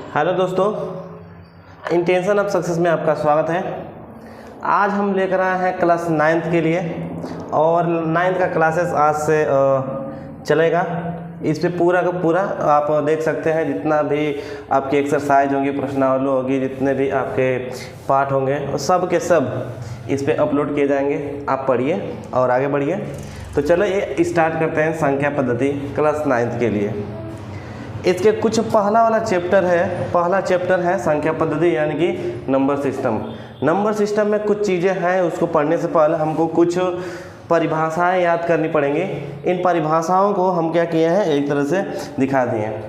Hello दोस्तों, intention of success में आपका स्वागत है। आज हम लेकर आए हैं क्लास 9th के लिए और 9th का क्लासेस आज से चलेगा। इस पे पूरा का पूरा आप देख सकते हैं, जितना भी आपकी एक्सरसाइज होंगी, प्रश्नावली होगी, जितने भी आपके पाठ होंगे सब के सब इस पे अपलोड किए जाएंगे। आप पढ़िए और आगे बढ़िए। तो चलो ये स्टार्ट करते हैं संख्या पद्धति क्लास 9th के लिए। इसके कुछ पहला चैप्टर है संख्या पद्धति यानी कि नंबर सिस्टम। नंबर सिस्टम में कुछ चीज़ें हैं, उसको पढ़ने से पहले हमको कुछ परिभाषाएं याद करनी पड़ेंगी। इन परिभाषाओं को हम क्या किए हैं, एक तरह से दिखा दिए हैं।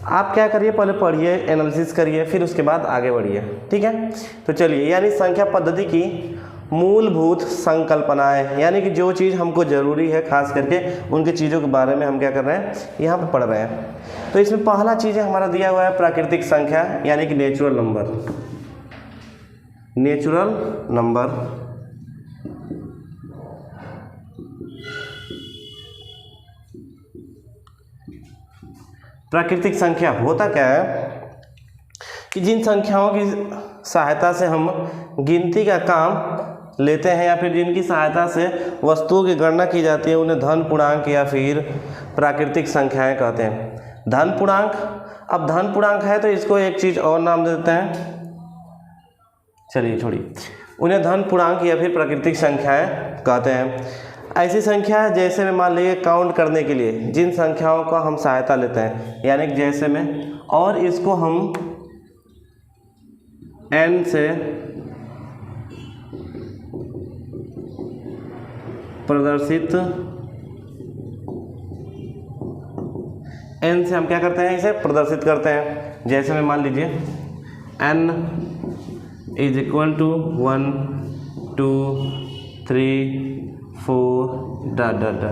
आप क्या करिए, पहले पढ़िए, एनालिसिस करिए, फिर उसके बाद आगे बढ़िए। ठीक है, तो चलिए। यानी संख्या पद्धति की मूलभूत संकल्पनाएं, यानी कि जो चीज़ हमको ज़रूरी है, खास करके उनकी चीज़ों के बारे में हम क्या कर रहे हैं, यहाँ पे पढ़ रहे हैं। तो इसमें पहला चीज़ हमारा दिया हुआ है प्राकृतिक संख्या यानी कि नेचुरल नंबर। प्राकृतिक संख्या होता क्या है कि जिन संख्याओं की सहायता से हम गिनती का काम लेते हैं या फिर जिनकी सहायता से वस्तुओं की गणना की जाती है, उन्हें धन पूर्णांक या फिर प्राकृतिक संख्याएं कहते हैं। धन पूर्णांक, अब धन पूर्णांक है तो इसको एक चीज़ और नाम दे देते हैं, चलिए छोड़िए, उन्हें धन पूर्णांक या फिर प्राकृतिक संख्याएं कहते हैं। ऐसी संख्या जैसे में मान लीजिए काउंट करने के लिए जिन संख्याओं का हम सहायता लेते हैं, यानी जैसे में, और इसको हम n से प्रदर्शित, n से हम क्या करते हैं, इसे प्रदर्शित करते हैं। जैसे में मान लीजिए n is equal to 1 2 3 4 dot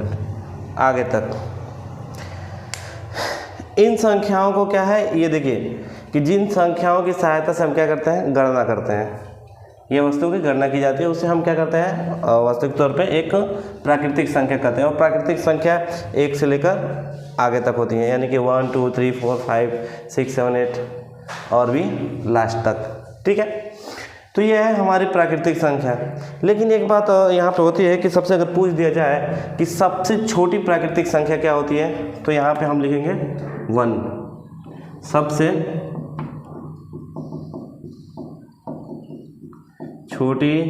आगे तक। इन संख्याओं को क्या है, ये देखिए कि जिन संख्याओं की सहायता से हम क्या करते हैं, गणना करते हैं, ये वस्तु की गणना की जाती है, उससे हम क्या करते हैं, वास्तविक तौर पे एक प्राकृतिक संख्या कहते हैं। और प्राकृतिक संख्या 1 से लेकर आगे तक होती है, यानी कि 1 2 3 4 5 6 7 8 और भी लास्ट तक। ठीक है, तो ये है हमारी प्राकृतिक संख्या। लेकिन एक बात यहाँ पे होती है कि सबसे अगर पूछ दिया जाए कि सबसे छोटी प्राकृतिक संख्या क्या होती है, तो यहाँ पे हम लिखेंगे 1। सबसे छोटी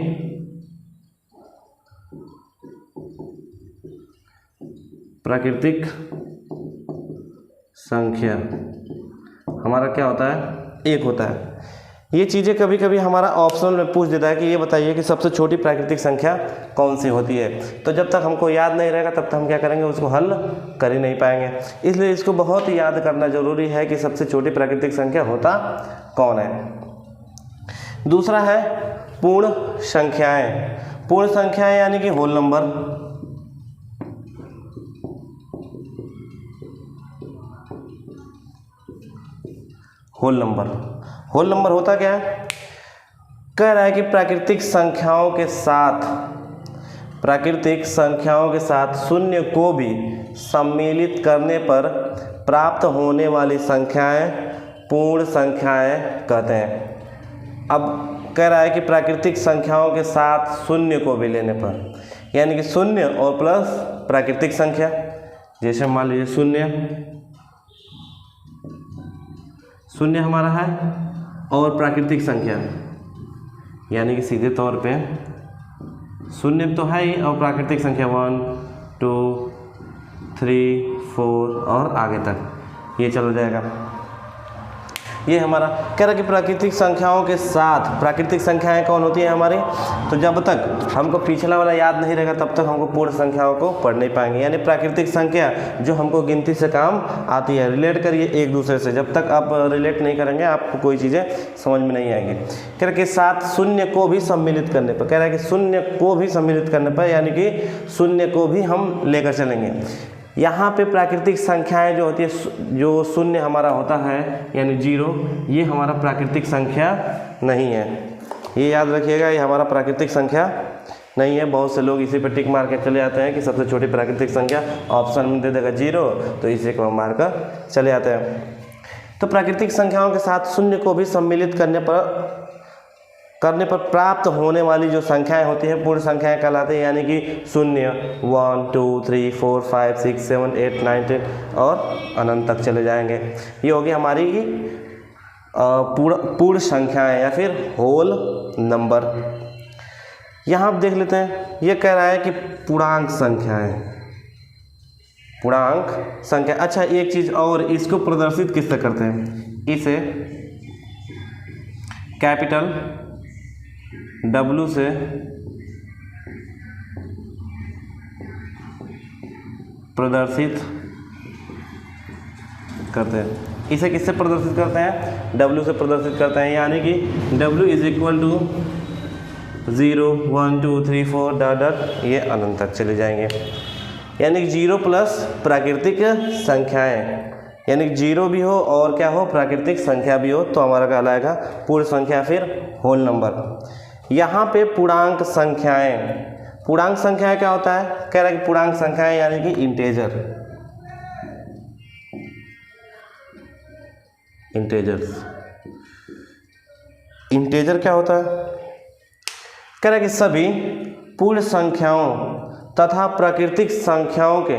प्राकृतिक संख्या हमारा क्या होता है, 1 होता है। ये चीज़ें कभी कभी हमारा ऑप्शनल में पूछ देता है कि ये बताइए कि सबसे छोटी प्राकृतिक संख्या कौन सी होती है। तो जब तक हमको याद नहीं रहेगा तब तक हम क्या करेंगे, उसको हल कर ही नहीं पाएंगे। इसलिए इसको बहुत याद करना जरूरी है कि सबसे छोटी प्राकृतिक संख्या होता कौन है। दूसरा है पूर्ण संख्याएं। पूर्ण संख्याएं यानी कि होल नंबर। होल नंबर होता क्या है, कह रहा है कि प्राकृतिक संख्याओं के साथ शून्य को भी सम्मिलित करने पर प्राप्त होने वाली संख्याएं पूर्ण संख्याएं कहते हैं। अब कह रहा है कि प्राकृतिक संख्याओं के साथ शून्य को भी लेने पर, यानी कि शून्य और प्लस प्राकृतिक संख्या, जैसे मान लीजिए शून्य हमारा है और प्राकृतिक संख्या, यानी कि सीधे तौर पे शून्य तो है ही और प्राकृतिक संख्या 1 2 3 4 और आगे तक ये चला जाएगा। ये हमारा कह रहा है कि प्राकृतिक संख्याओं के साथ, प्राकृतिक संख्याएं कौन होती है हमारी, तो जब तक हमको पिछला वाला याद नहीं रहेगा तब तक हमको पूर्ण संख्याओं को पढ़ नहीं पाएंगे। यानी प्राकृतिक संख्या जो हमको गिनती से काम आती है, रिलेट करिए एक दूसरे से। जब तक आप रिलेट नहीं करेंगे आपको कोई चीज़ें समझ में नहीं आएंगी। कह रहा है कि साथ शून्य को भी सम्मिलित करने पर, कह रहा है कि शून्य को भी सम्मिलित करने पर, यानी कि शून्य को भी हम लेकर चलेंगे। यहाँ पे प्राकृतिक संख्याएं जो होती है, जो शून्य हमारा होता है यानी 0, ये हमारा प्राकृतिक संख्या नहीं है। ये याद रखिएगा, ये हमारा प्राकृतिक संख्या नहीं है। बहुत से लोग इसी पे टिक मार के चले जाते हैं कि सबसे छोटी प्राकृतिक संख्या, ऑप्शन में दे देगा 0 तो इसी को मार कर चले जाते हैं। तो प्राकृतिक संख्याओं के साथ शून्य को भी सम्मिलित करने पर प्राप्त होने वाली जो संख्याएं होती हैं पूर्ण संख्याएं कहलाती हैं, यानी कि शून्य 1 2 3 4 5 6 7 8 9 10 और अनंत तक चले जाएंगे। ये होगी हमारी पूर्ण संख्याएं या फिर होल नंबर। यहाँ आप देख लेते हैं, ये कह रहा है कि पूर्णांक संख्याएं, पूर्णांक संख्या। अच्छा, एक चीज़ और, इसको प्रदर्शित किससे करते हैं? इसे कैपिटल W से प्रदर्शित करते हैं। इसे किससे प्रदर्शित करते हैं? W से प्रदर्शित करते हैं, यानी कि W is equal to 0 1 2 3 4 dot dot, ये अनंत तक चले जाएंगे। यानी कि 0 प्लस प्राकृतिक संख्याएं, यानी कि 0 भी हो और क्या हो, प्राकृतिक संख्या भी हो, तो हमारा कहलाएगा पूर्ण संख्या फिर होल नंबर। यहाँ पे पूर्णांक संख्याएं, पूर्णांक संख्याएं क्या होता है? कह रहा है कि पूर्णांक संख्याएं यानी कि इंटेजर, इंटेजर क्या होता है? कह रहा है कि सभी पूर्ण संख्याओं तथा प्राकृतिक संख्याओं के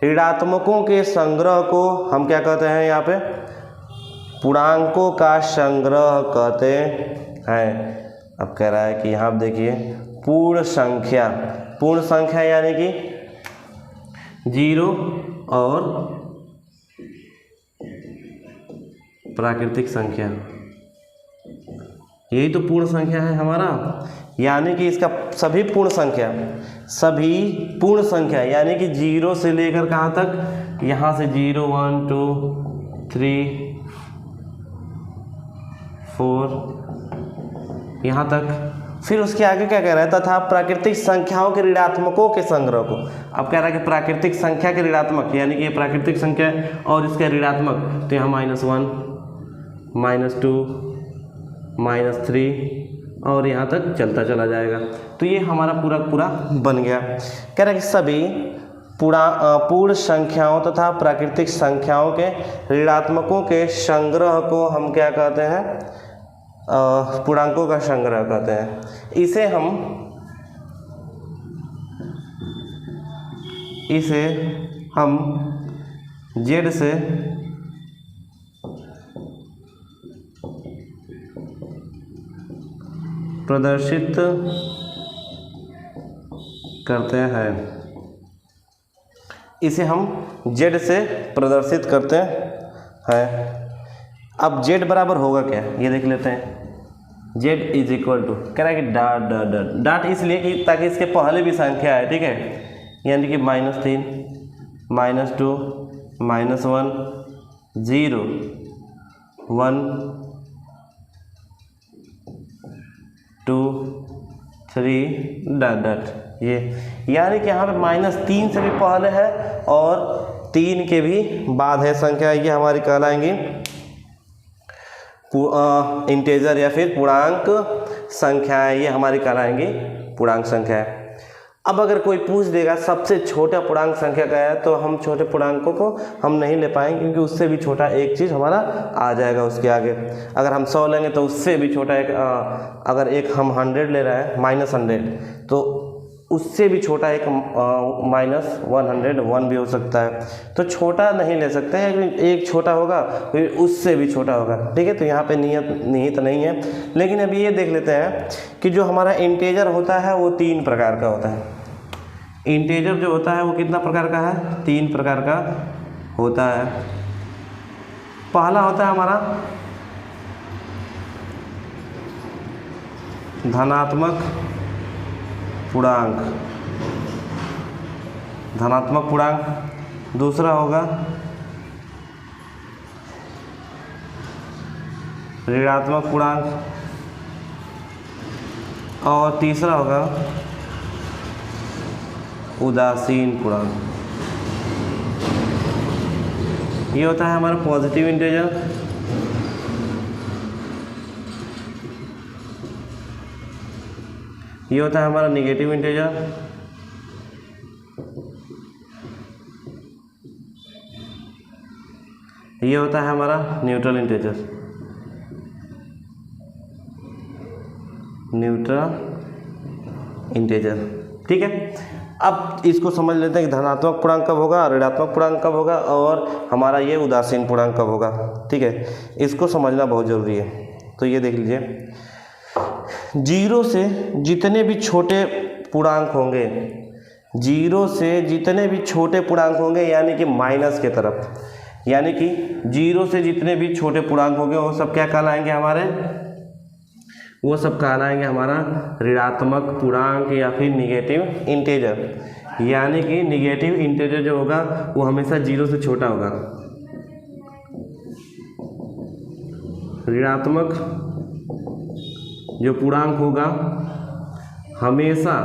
ऋणात्मकों के संग्रह को हम क्या कहते हैं? यहाँ पे पूर्णांकों का संग्रह कहते हैं। अब कह रहा है कि यहाँ आप देखिए पूर्ण संख्या, पूर्ण संख्या यानी कि 0 और प्राकृतिक संख्या, यही तो पूर्ण संख्या है हमारा। यानी कि इसका सभी पूर्ण संख्या, सभी पूर्ण संख्या यानी कि 0 से लेकर कहाँ तक? यहाँ से 0 1 2 3 4 यहाँ तक। फिर उसके आगे क्या कह रहा है? तथा प्राकृतिक संख्याओं के ऋणात्मकों के संग्रह को। अब कह रहा है कि प्राकृतिक संख्या के ऋणात्मक, यानी कि ये प्राकृतिक संख्या और इसके ऋणात्मक, तो यहाँ -1 -2 -3 और यहाँ तक चलता चला जाएगा। तो ये हमारा पूरा बन गया। कह रहा है कि सभी पूर्ण संख्याओं तथा प्राकृतिक संख्याओं के ऋणात्मकों के संग्रह को हम क्या कहते हैं? पूर्णांकों का संग्रह कहते हैं। इसे हम Z से प्रदर्शित करते हैं, इसे हम Z से प्रदर्शित करते हैं। अब Z बराबर होगा क्या, ये देख लेते हैं। Z इज इक्वल टू, कह रहा है कि डॉट डॉट डॉट डॉट, इसलिए कि ताकि इसके पहले भी संख्या है, ठीक है, यानी कि -3 -2 -1 0 1 2 3 डॉट डॉट, ये यानी कि यहाँ पे -3 से भी पहले है और 3 के भी बाद है संख्या। ये हमारी कहलाएंगी इंटेजर या फिर पूर्णांक संख्याएं, ये हमारी कहलाएंगी पूर्णांक संख्याएं। अब अगर कोई पूछ देगा सबसे छोटा पूर्णांक संख्या क्या है, तो हम छोटे पूर्णांकों को हम नहीं ले पाएंगे, क्योंकि उससे भी छोटा एक चीज़ हमारा आ जाएगा उसके आगे। अगर हम 100 लेंगे तो उससे भी छोटा एक, अगर एक हम 100 ले रहे हैं -100, तो उससे भी छोटा एक -101 भी हो सकता है। तो छोटा नहीं ले सकते हैं, एक छोटा होगा फिर उससे भी छोटा होगा, ठीक है। तो यहाँ पे निहित नहीं है। लेकिन अभी ये देख लेते हैं कि जो हमारा इंटेजर होता है वो 3 प्रकार का होता है। इंटेजर जो होता है वो कितना प्रकार का है? 3 प्रकार का होता है। पहला होता है हमारा धनात्मक पूर्णांक, धनात्मक पूर्णांक। दूसरा होगा ऋणात्मक पूर्णांक और तीसरा होगा उदासीन पूर्णांक। ये होता है हमारा पॉजिटिव इंटीजर, ये होता है हमारा नेगेटिव इंटीजर, ये होता है हमारा न्यूट्रल इंटीजर, न्यूट्रल इंटीजर। ठीक है, अब इसको समझ लेते हैं कि धनात्मक पूर्णांक कब होगा, ऋणात्मक पूर्णांक कब होगा और हमारा ये उदासीन पूर्णांक कब होगा। ठीक है, इसको समझना बहुत ज़रूरी है। तो ये देख लीजिए, जीरो से जितने भी छोटे पूर्णांक होंगे, जीरो से जितने भी छोटे पूर्णांक होंगे यानी कि माइनस के तरफ, यानी कि जीरो से जितने भी छोटे पूर्णांक होंगे वो सब क्या कहलाएंगे हमारे, वो सब कहलाएंगे हमारा ऋणात्मक पूर्णांक या फिर निगेटिव इंटीजर। यानी कि निगेटिव इंटीजर जो होगा वो हमेशा जीरो से छोटा होगा। ऋणात्मक जो पूर्णांक होगा हमेशा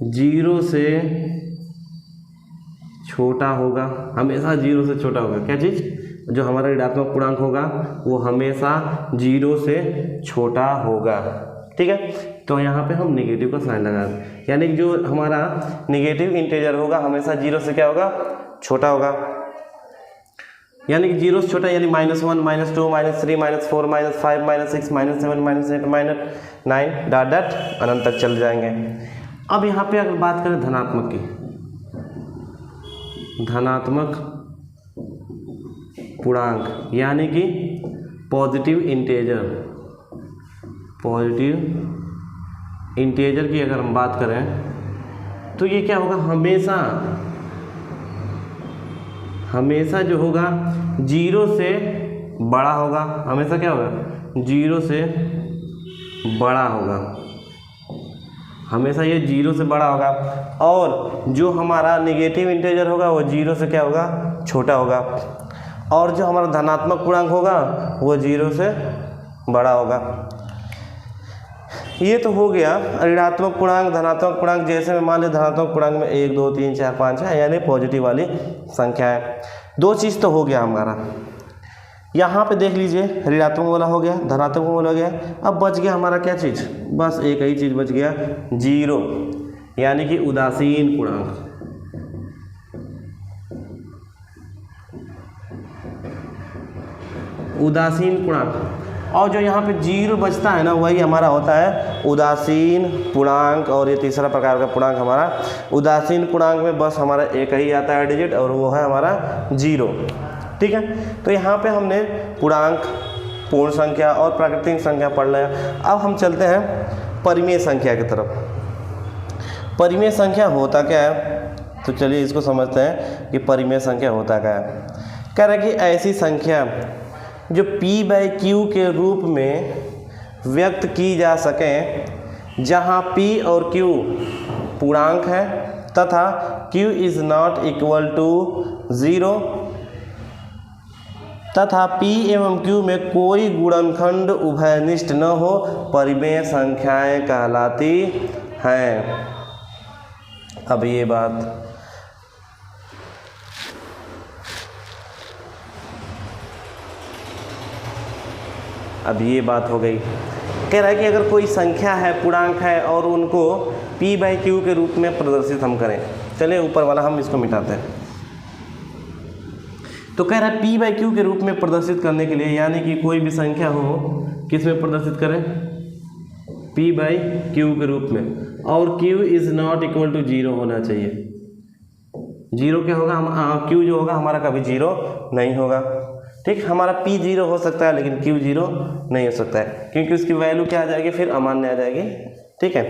जीरो से छोटा होगा, हमेशा जीरो से छोटा होगा। क्या चीज़, जो हमारा ऋणात्मक पूर्णांक होगा वो हमेशा जीरो से छोटा होगा। ठीक है, तो यहाँ पे हम नेगेटिव का साइन लगा दें, यानी कि जो हमारा नेगेटिव इंटीजर होगा हमेशा जीरो से क्या होगा, छोटा होगा। यानी कि जीरो से छोटा यानी -1, -2, -3, -4, -5, -6, -7, -8, -9 डॉट डॉट अनंत तक चल जाएंगे। अब यहाँ पे अगर बात करें धनात्मक की, धनात्मक पूर्णांक यानी कि पॉजिटिव इंटीजर, पॉजिटिव इंटीजर की अगर हम बात करें तो ये क्या होगा, हमेशा जो होगा जीरो से बड़ा होगा, हमेशा क्या होगा, जीरो से बड़ा होगा, हमेशा ये जीरो से बड़ा होगा। और जो हमारा नेगेटिव इंटीजर होगा वो जीरो से क्या होगा, छोटा होगा। और जो हमारा धनात्मक पूर्णांक होगा वो जीरो से बड़ा होगा। ये तो हो गया ऋणात्मक पूर्णांक, धनात्मक पूर्णांक। जैसे मैं मान लें धनात्मक पूर्णांक में 1, 2, 3, 4, 5 है, यानी पॉजिटिव वाली संख्या है। दो चीज़ तो हो गया हमारा। यहाँ पे देख लीजिए, ऋणात्मक वाला हो गया, धनात्मक वाला हो गया। अब बच गया हमारा क्या चीज़, बस एक ही चीज़ बच गया, जीरो, यानी कि उदासीन पूर्णांक। उदासीन पूर्णांक। और जो यहाँ पे जीरो बचता है ना, वही हमारा होता है उदासीन पूर्णांक। और ये तीसरा प्रकार का पूर्णांक हमारा उदासीन पूर्णांक में बस हमारा एक ही आता है डिजिट, और वो है हमारा जीरो। ठीक है, तो यहाँ पे हमने पूर्णांक, पूर्ण संख्या और प्राकृतिक संख्या पढ़ लिया। अब हम चलते हैं परिमेय संख्या की तरफ। परिमेय संख्या होता क्या है, तो चलिए इसको समझते हैं कि परिमेय संख्या होता क्या है। कह रहा है कि ऐसी संख्या जो p/q के रूप में व्यक्त की जा सकें जहाँ p और q पूर्णांक है तथा q is not equal to 0 तथा p एवं q में कोई गुणनखंड उभयनिष्ठ न हो, परिमेय संख्याएं कहलाती हैं। अब ये बात हो गई। कह रहा है कि अगर कोई संख्या है, पूर्णांक है, और उनको p/q के रूप में प्रदर्शित हम करें। चलिए ऊपर वाला हम इसको मिटाते हैं। तो कह रहा है p/q के रूप में प्रदर्शित करने के लिए, यानी कि कोई भी संख्या हो किस में प्रदर्शित करें, p/q के रूप में, और q is not equal to 0 होना चाहिए। जीरो क्या होगा, q जो होगा हमारा कभी 0 नहीं होगा। ठीक, हमारा p 0 हो सकता है लेकिन q 0 नहीं हो सकता है, क्योंकि उसकी वैल्यू क्या आ जाएगी, फिर अमान्य आ जाएगी। ठीक है,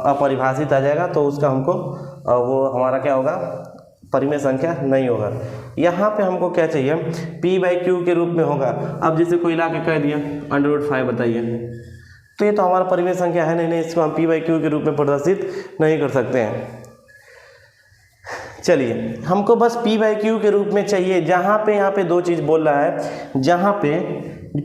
अपरिभाषित आ जाएगा, तो उसका हमको वो हमारा क्या होगा, परिमेय संख्या नहीं होगा। यहाँ पे हमको क्या चाहिए, p/q के रूप में होगा। अब जैसे कोई ला के कह दिया √5 बताइए, तो ये तो हमारा परिमेय संख्या है नहीं, इसको हम p/q के रूप में प्रदर्शित नहीं कर सकते हैं। चलिए, हमको बस p/q के रूप में चाहिए, जहाँ पे यहाँ पे दो चीज़ बोल रहा है, जहाँ पे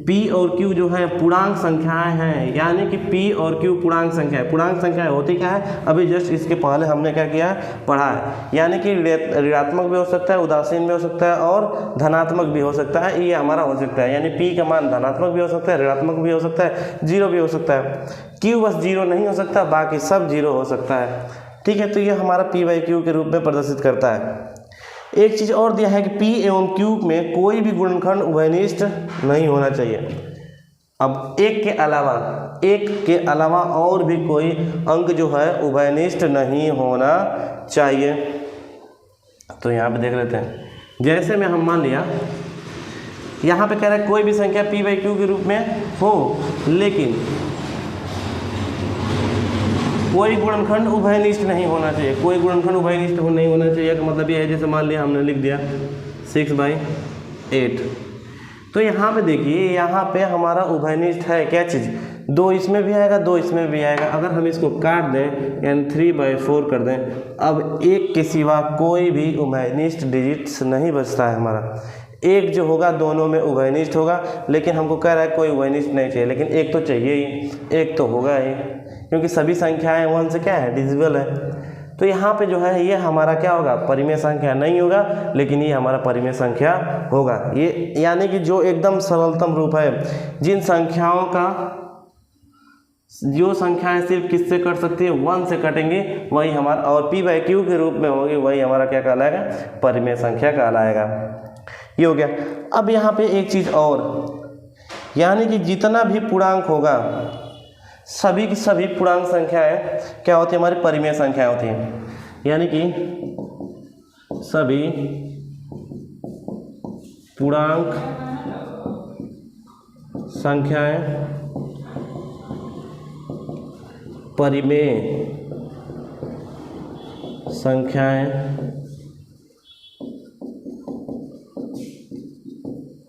p और q जो है पूर्णांक संख्याएं हैं, यानी कि p और q पूर्णांक संख्या है। पूर्णांक संख्याएं होती क्या है, अभी जस्ट इसके पहले हमने क्या किया, पढ़ा है। यानी कि ऋणात्मक भी हो सकता है, उदासीन भी हो सकता है, और धनात्मक भी हो सकता है। ये हमारा हो सकता है, यानी p का मान धनात्मक भी हो सकता है, ऋणात्मक भी हो सकता है, 0 भी हो सकता है। q बस 0 नहीं हो सकता, बाकी सब 0 हो सकता है। ठीक है, तो ये हमारा पी बाई क्यू के रूप में प्रदर्शित करता है। एक चीज़ और दिया है कि पी एवं क्यू में कोई भी गुणनखंड उभयनिष्ठ नहीं होना चाहिए। अब एक के अलावा और भी कोई अंक जो है उभयनिष्ठ नहीं होना चाहिए। तो यहाँ पे देख लेते हैं, जैसे में हम मान लिया यहाँ पे कह रहा है कोई भी संख्या p बाई क्यू के रूप में हो, लेकिन कोई गुणनखंड उभयनिष्ठ नहीं होना चाहिए। कोई गुणनखंड उभयनिष्ठ नहीं होना चाहिए का मतलब ये है, जैसे मान लिया हमने लिख दिया 6/8, तो यहाँ पे देखिए यहाँ पे हमारा उभयनिष्ठ है क्या चीज़, 2 इसमें भी आएगा 2 इसमें भी आएगा। अगर हम इसको काट दें यानी 3/4 कर दें, अब एक के सिवा कोई भी उभयनिष्ठ डिजिट्स नहीं बचता है हमारा। एक जो होगा दोनों में उभयनिष्ठ होगा, लेकिन हमको कह रहा है कोई उभयनिष्ठ नहीं चाहिए, लेकिन एक तो चाहिए ही, एक तो होगा ही, क्योंकि सभी संख्याएं 1 से क्या है, डिविजिबल है। तो यहाँ पे जो है ये हमारा क्या होगा, परिमेय संख्या नहीं होगा, लेकिन ये हमारा परिमेय संख्या होगा। ये यानी कि जो एकदम सरलतम रूप है, जिन संख्याओं का जो संख्याएं सिर्फ किससे कट सकती है, 1 से कटेंगे, वही हमारा, और p बाई क्यू के रूप में होगी, वही हमारा क्या कहलाएगा, परिमेय संख्या कहलाएगा। ये हो गया। अब यहाँ पे एक चीज़ और, यानी कि जितना भी पूर्णांक होगा, सभी की सभी पूर्णांक संख्याएं क्या होती है, हमारी परिमेय संख्याएं होती हैं। यानी कि सभी पूर्णांक संख्याएं परिमेय संख्याएं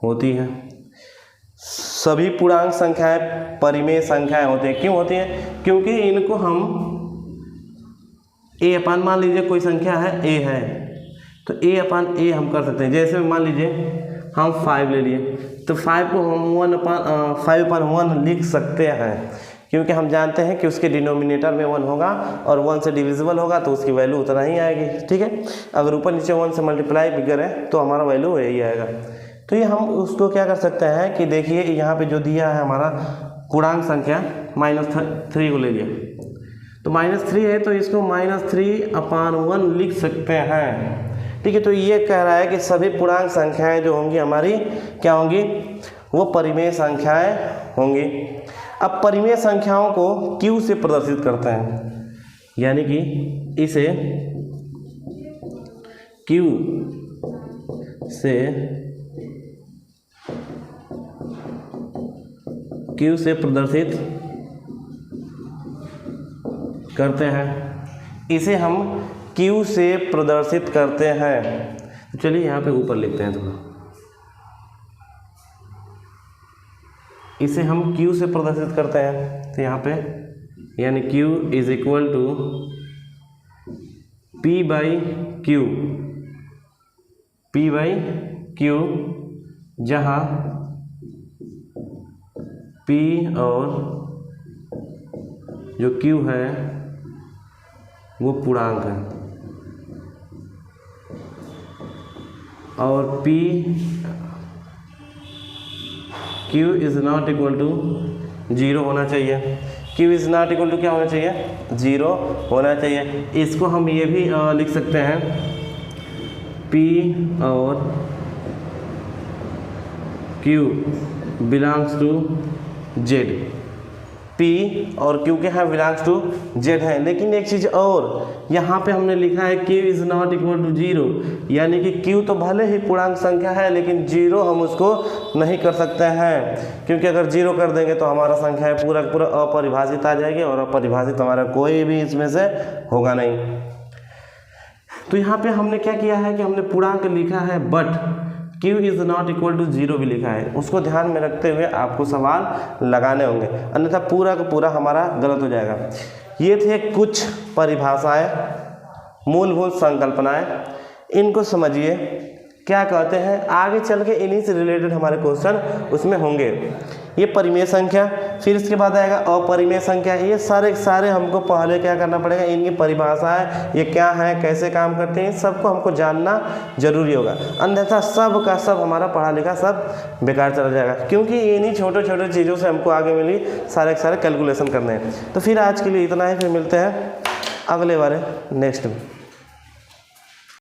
होती हैं। सभी पूर्णांक संख्याएं परिमेय संख्याएं होती हैं। क्यों होती हैं? क्योंकि इनको हम a अपान, मान लीजिए कोई संख्या है a है, तो a अपान a हम कर सकते हैं। जैसे मान लीजिए हम 5 ले लिए, तो 5 को हम 5/1 लिख सकते हैं, क्योंकि हम जानते हैं कि उसके डिनोमिनेटर में 1 होगा और 1 से डिविजिबल होगा, तो उसकी वैल्यू उतना ही आएगी। ठीक है, अगर ऊपर नीचे 1 से मल्टीप्लाई भी करें तो हमारा वैल्यू यही आएगा। तो ये हम उसको क्या कर सकते हैं कि देखिए यहाँ पे जो दिया है हमारा पूर्णांक संख्या -3 को ले लिया, तो -3 है, तो इसको -3/1 लिख सकते हैं। ठीक है, तो ये कह रहा है कि सभी पूर्णांक संख्याएं जो होंगी हमारी क्या होंगी, वो परिमेय संख्याएं होंगी। अब परिमेय संख्याओं को Q से प्रदर्शित करते हैं, यानी कि इसे Q से प्रदर्शित करते हैं। इसे हम Q से प्रदर्शित करते हैं। तो चलिए यहाँ पे ऊपर लिखते हैं थोड़ा, इसे हम Q से प्रदर्शित करते हैं। तो यहाँ पे यानी Q is equal to P by Q, जहाँ P और जो Q है वो पूर्णांक है, और Q is not equal to 0 होना चाहिए। Q is not equal to क्या होना चाहिए, 0 होना चाहिए। इसको हम ये भी लिख सकते हैं, P और Q belongs to Z। P और Q के हैं बिलोंग्स टू Z है। लेकिन एक चीज़ और, यहाँ पे हमने लिखा है Q is not equal to 0, यानी कि Q तो भले ही पूर्णांक संख्या है, लेकिन 0 हम उसको नहीं कर सकते हैं, क्योंकि अगर 0 कर देंगे तो हमारा संख्या है पूरा अपरिभाषित आ जाएगी, और अपरिभाषित हमारा कोई भी इसमें से होगा नहीं। तो यहाँ पे हमने क्या किया है कि हमने पूर्णांक लिखा है, but Q is not equal to 0 भी लिखा है। उसको ध्यान में रखते हुए आपको सवाल लगाने होंगे, अन्यथा पूरा का पूरा हमारा गलत हो जाएगा। ये थे कुछ परिभाषाएं, मूलभूत संकल्पनाएं, इनको समझिए क्या कहते हैं। आगे चल के इन्हीं से रिलेटेड हमारे क्वेश्चन उसमें होंगे। ये परिमेय संख्या, फिर इसके बाद आएगा अपरिमेय संख्या। ये सारे हमको पहले क्या करना पड़ेगा, इनकी परिभाषाएं ये क्या है, कैसे काम करते हैं, सबको हमको जानना जरूरी होगा, अन्यथा सब का सब हमारा पढ़ा लिखा सब बेकार चला जाएगा, क्योंकि इन्हीं छोटे छोटे चीज़ों से हमको आगे मिली सारे कैलकुलेशन करने हैं। तो फिर आज के लिए इतना ही, फिर मिलते हैं अगले बारे नेक्स्ट में।